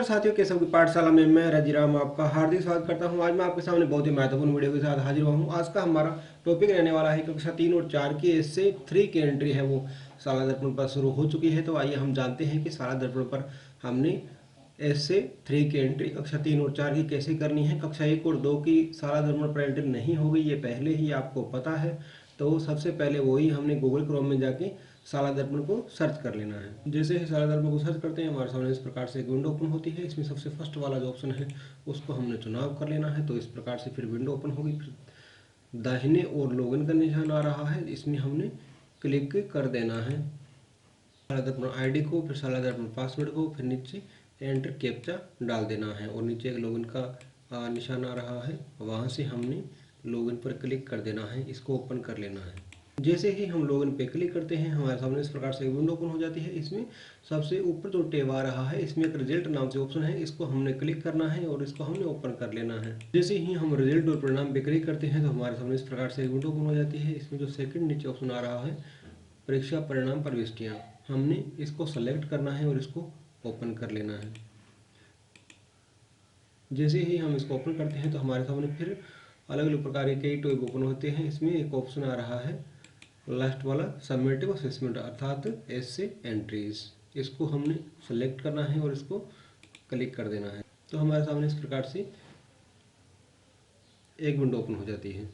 नमस्कार साथियों, केशव की पाठशाला में मैं रजीराम आपका हार्दिक स्वागत करता हूं। आज मैं आपके सामने बहुत ही महत्वपूर्ण वीडियो के साथ हाजिर हुआ हूं। आज का हमारा टॉपिक रहने वाला है कक्षा 3 और 4 की एसए 3 की एंट्री है वो शाला दर्पण पर शुरू हो चुकी है। तो आइए हम जानते हैं कि शाला दर्पण पर हमने एसए 3 की एंट्री कक्षा 3 और 4 की कैसे करनी है। कक्षा 1 और 2 की शाला दर्पण पर एंट्री नहीं हो गई, ये पहले ही आपको पता है। तो सबसे पहले वही हमने गूगल क्रोम में जाके शाला दर्पण को सर्च कर लेना है। जैसे ही शाला दर्पण को सर्च करते हैं हमारे सामने इस प्रकार से एक विंडो ओपन होती है। इसमें सबसे फर्स्ट वाला जो ऑप्शन है उसको हमने चुनाव कर लेना है। तो इस प्रकार से फिर विंडो ओपन होगी। फिर दाहिने और लॉगिन का निशान आ रहा है, इसमें हमने क्लिक कर देना है शाला दर्पण आईडी को, फिर शाला दर्पण पासवर्ड को, फिर नीचे एंटर कैप्चा डाल देना है और नीचे एक लॉगिन का निशान आ रहा है, वहाँ से हमने लॉगिन पर क्लिक कर देना है। इसको ओपन कर लेना है। जैसे ही हम लॉगिन पे क्लिक करते हैं हमारे सामने इस प्रकार से एक विंडो ओपन हो जाती है। इसमें सबसे ऊपर जो टैब आ रहा है इसमें एक रिजल्ट नाम से ऑप्शन है, इसको हमने क्लिक करना है और इसको हमने ओपन कर लेना है। जैसे ही हम रिजल्ट और परिणाम पे क्लिक करते हैं तो हमारे सामने इस प्रकार से एक विंडो ओपन हो जाती है। इसमें जो सेकंड नीचे ऑप्शन आ रहा है परीक्षा परिणाम प्रविष्टियाँ, हमने इसको सेलेक्ट करना है और इसको ओपन कर लेना है। जैसे ही हम इसको ओपन करते हैं तो हमारे सामने फिर अलग अलग प्रकार के कई टैब ओपन होते हैं। इसमें एक ऑप्शन आ रहा है लास्ट वाला सबमिटिव असेसमेंट अर्थात एसए एंट्रीज, इसको हमने सेलेक्ट करना है और इसको क्लिक कर देना है। तो हमारे सामने इस प्रकार से एक विंडो ओपन हो जाती है।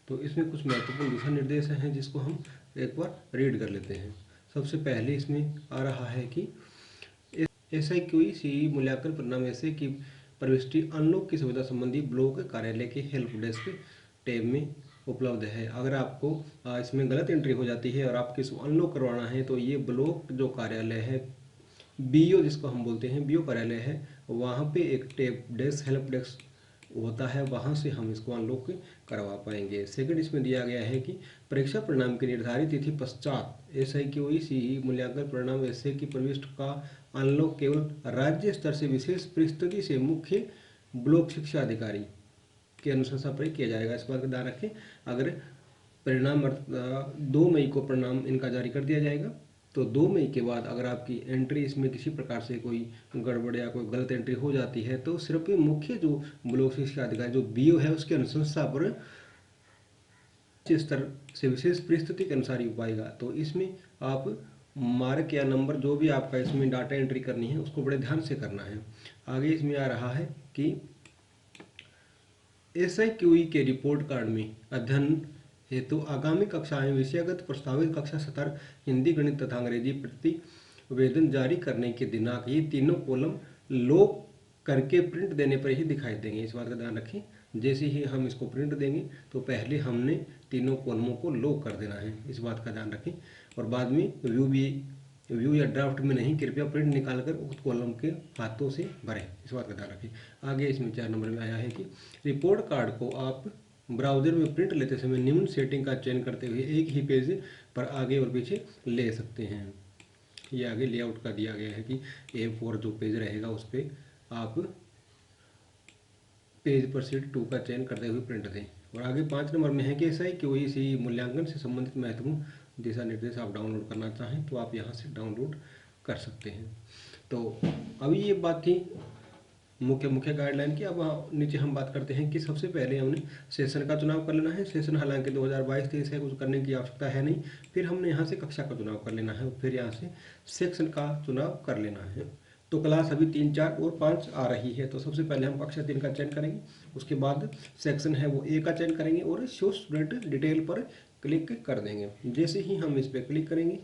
तो इसमें कुछ महत्वपूर्ण दिशा निर्देश हैं जिसको हम एक बार रीड कर लेते हैं। सबसे पहले इसमें आ रहा है कि SIQE मूल्यांकन परिणाम ऐसे की प्रविष्टि अनलॉक की सुविधा संबंधी ब्लॉक कार्यालय के हेल्प डेस्क टैब में उपलब्ध है। अगर आपको इसमें गलत एंट्री हो जाती है और आपको इसको अनलॉक करवाना है तो ये ब्लॉक जो कार्यालय है BO जिसको हम बोलते हैं BO कार्यालय है, वहाँ पे एक टैब डेस्क हेल्प डेस्क होता है, वहाँ से हम इसको अनलॉक करवा पाएंगे। सेकंड इसमें दिया गया है कि परीक्षा परिणाम की निर्धारित तिथि पश्चात SIQE मूल्यांकन परिणाम ऐसे की प्रविष्ट का अनलॉक केवल राज्य स्तर से विशेष परिस्थिति से मुख्य ब्लॉक शिक्षा अधिकारी के अनुशंसा पर किया जाएगा। इस बात का ध्यान रखें। अगर परिणाम 2 मई को परिणाम इनका जारी कर दिया जाएगा तो 2 मई के बाद अगर आपकी एंट्री इसमें किसी प्रकार से कोई गड़बड़ या कोई गलत एंट्री हो जाती है तो सिर्फ मुख्य जो ब्लॉक शिक्षा अधिकारी जो BO है उसके अनुशंसा पर स्तर से विशेष परिस्थिति के अनुसार ही हो पाएगा। तो इसमें आप मार्क या नंबर जो भी आपका इसमें डाटा एंट्री करनी है उसको बड़े ध्यान से करना है। आगे इसमें आ रहा है कि SIQE के रिपोर्ट कार्ड में अध्ययन हेतु आगामी कक्षाएं विषयगत प्रस्तावित कक्षा सत्र हिंदी गणित तथा अंग्रेजी प्रतिवेदन जारी करने के दिनांक ये तीनों कॉलम लॉक करके प्रिंट देने पर ही दिखाई देंगे। इस बात का ध्यान रखें। जैसे ही हम इसको प्रिंट देंगे तो पहले हमने तीनों कॉलमों को लॉक कर देना है, इस बात का ध्यान रखें। और बाद में व्यू या ड्राफ्ट में नहीं, कृपया प्रिंट निकालकर उस कॉलम के हाथों से भरें, इस बात का ध्यान रखें। आगे इसमें 4 नंबर में आया है कि रिपोर्ट कार्ड को आप ब्राउजर में प्रिंट लेते समय निम्न सेटिंग का चयन करते हुए एक ही पेज पर आगे और पीछे ले सकते हैं। ये आगे लेआउट का दिया गया है कि A4 जो पेज रहेगा उस पर आप पेज पर सीट 2 का चयन करते हुए प्रिंट दें। और आगे 5 नंबर में है कि SIQE मूल्यांकन से संबंधित महत्वपूर्ण दिशा निर्देश आप डाउनलोड करना चाहें तो आप यहाँ से डाउनलोड कर सकते हैं। तो अभी ये बात थी मुख्य गाइडलाइन की। अब नीचे हम बात करते हैं कि सबसे पहले हमने सेशन का चुनाव कर लेना है। सेशन हालांकि 2022-23 है, कुछ करने की आवश्यकता है नहीं। फिर हमने यहाँ से कक्षा का चुनाव कर लेना है और फिर यहाँ से सेक्शन का चुनाव कर लेना है। तो क्लास अभी 3, 4 और 5 आ रही है। तो सबसे पहले हम कक्षा 3 का चयन करेंगे, उसके बाद सेक्शन है वो A का चयन करेंगे और शो स्टूडेंट डिटेल पर क्लिक कर देंगे। जैसे ही हम इस पर क्लिक करेंगे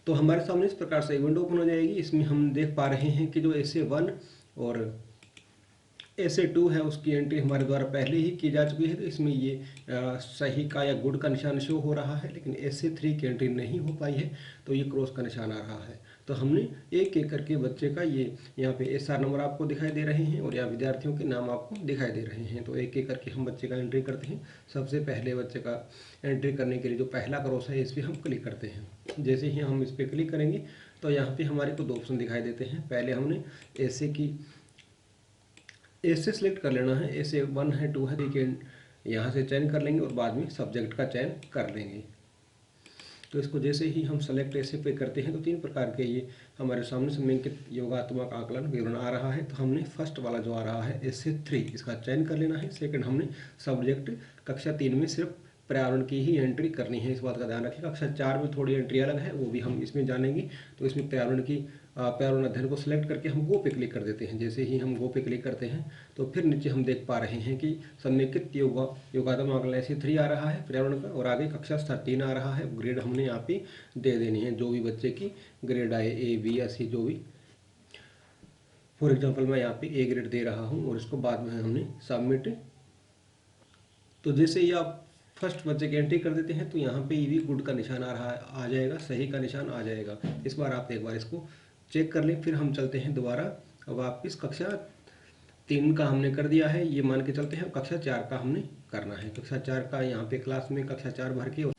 तो हमारे सामने इस प्रकार से विंडो ओपन हो जाएगी। इसमें हम देख पा रहे हैं कि जो SA1 और SA2 है उसकी एंट्री हमारे द्वारा पहले ही की जा चुकी है। तो इसमें ये सही का या गुड का निशान शो हो रहा है, लेकिन SA3 की एंट्री नहीं हो पाई है तो ये क्रॉस का निशान आ रहा है। तो हमने एक एक करके बच्चे का ये यहाँ पे SR नंबर आपको दिखाई दे रहे हैं और यहाँ विद्यार्थियों के नाम आपको दिखाई दे रहे हैं। तो एक एक करके हम बच्चे का एंट्री करते हैं। सबसे पहले बच्चे का एंट्री करने के लिए जो पहला क्रॉस है इस पर हम क्लिक करते हैं। जैसे ही हम इस पर क्लिक करेंगे तो यहाँ पे हमारे को 2 ऑप्शन दिखाई देते हैं। पहले हमने ऐसे सेलेक्ट कर लेना है, SA1 है 2 है, ठीक है, यहाँ से चयन कर लेंगे और बाद में सब्जेक्ट का चयन कर लेंगे। तो इसको जैसे ही हम सेलेक्ट ऐसे पे करते हैं तो 3 प्रकार के ये हमारे सामने समेकित योगात्मक आकलन विवरण आ रहा है। तो हमने फर्स्ट वाला जो आ रहा है इससे 3 इसका चयन कर लेना है। सेकंड हमने सब्जेक्ट कक्षा 3 में सिर्फ पर्यावरण की ही एंट्री करनी है, इस बात का ध्यान रखें। कक्षा 4 में थोड़ी एंट्री अलग है, वो भी हम इसमें जानेंगे। तो इसमें पर्यावरण अध्ययन को सिलेक्ट करके हम गो पे क्लिक कर देते हैं। जैसे ही हम गो पे क्लिक करते हैं तो फिर नीचे हम देख पा रहे हैं कि समेकित योगात्मक आकलन ऐसे 3 आ रहा है पर्यावरण का, और आगे कक्षा स्तर 3 आ रहा है। ग्रेड हमने यहाँ पे दे देनी है, जो भी बच्चे की ग्रेड आए, A B या C जो भी। फॉर एग्जाम्पल मैं यहाँ पे A ग्रेड दे रहा हूँ और इसको बाद में हमने सबमिट। तो जैसे ही आप फर्स्ट बच्चे की एंट्री कर देते हैं तो यहाँ पे ईवी गुड का निशान आ जाएगा, सही का निशान आ जाएगा। इस बार आप एक बार इसको चेक कर लें। फिर हम चलते हैं दोबारा अब वापस कक्षा 3 का हमने कर दिया है, ये मान के चलते हैं कक्षा 4 का हमने करना है। कक्षा 4 का यहाँ पे क्लास में कक्षा 4 भर के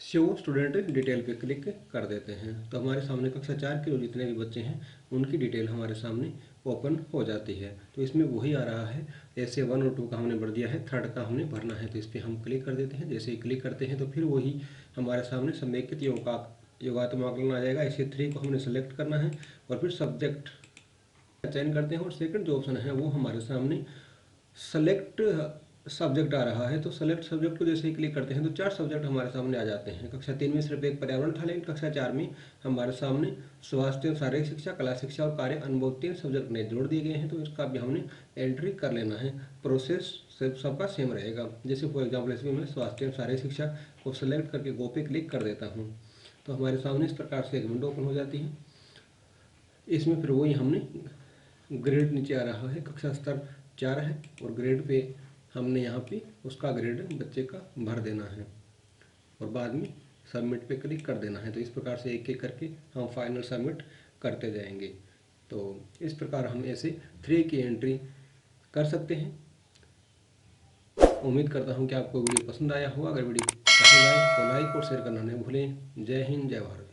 शो स्टूडेंट डिटेल पे क्लिक कर देते हैं तो हमारे सामने कक्षा 4 के जो जितने भी बच्चे हैं उनकी डिटेल हमारे सामने ओपन हो जाती है। तो इसमें वही आ रहा है, ऐसे 1 और 2 का हमने भर दिया है, 3rd का हमने भरना है। तो इस पर हम क्लिक कर देते हैं। जैसे ही क्लिक करते हैं तो फिर वही हमारे सामने समेकित योगात्मक आकलन आ जाएगा। ऐसे 3 को हमने सेलेक्ट करना है और फिर सब्जेक्ट चयन करते हैं और सेकंड जो ऑप्शन है वो हमारे सामने सेलेक्ट सब्जेक्ट आ रहा है। तो सेलेक्ट सब्जेक्ट को जैसे ही क्लिक करते हैं तो 4 सब्जेक्ट हमारे सामने आ जाते हैं। कक्षा 3 में सिर्फ एक पर्यावरण था, लेकिन कक्षा 4 में हमारे सामने स्वास्थ्य एवं शारीरिक शिक्षा, कला शिक्षा और कार्य अनुभव 3 सब्जेक्ट ने जोड़ दिए गए हैं। तो इसका भी हमने एंट्री कर लेना है। प्रोसेस सबका सेम रहेगा। जैसे फॉर एग्जाम्पल इसमें मैं स्वास्थ्य एवं शारीरिक शिक्षा को सिलेक्ट करके गो पे क्लिक कर देता हूँ तो हमारे सामने इस प्रकार से एक विंडो ओपन हो जाती है। इसमें फिर वही हमने ग्रेड नीचे आ रहा है, कक्षा स्तर 4 है और ग्रेड पे हमने यहाँ पे उसका ग्रेड बच्चे का भर देना है और बाद में सबमिट पे क्लिक कर देना है। तो इस प्रकार से एक एक करके हम फाइनल सबमिट करते जाएंगे। तो इस प्रकार हम ऐसे 3 की एंट्री कर सकते हैं। उम्मीद करता हूँ कि आपको वीडियो पसंद आया होगा। अगर वीडियो पसंद आए तो लाइक और शेयर करना नहीं भूलें। जय हिंद, जय भारत।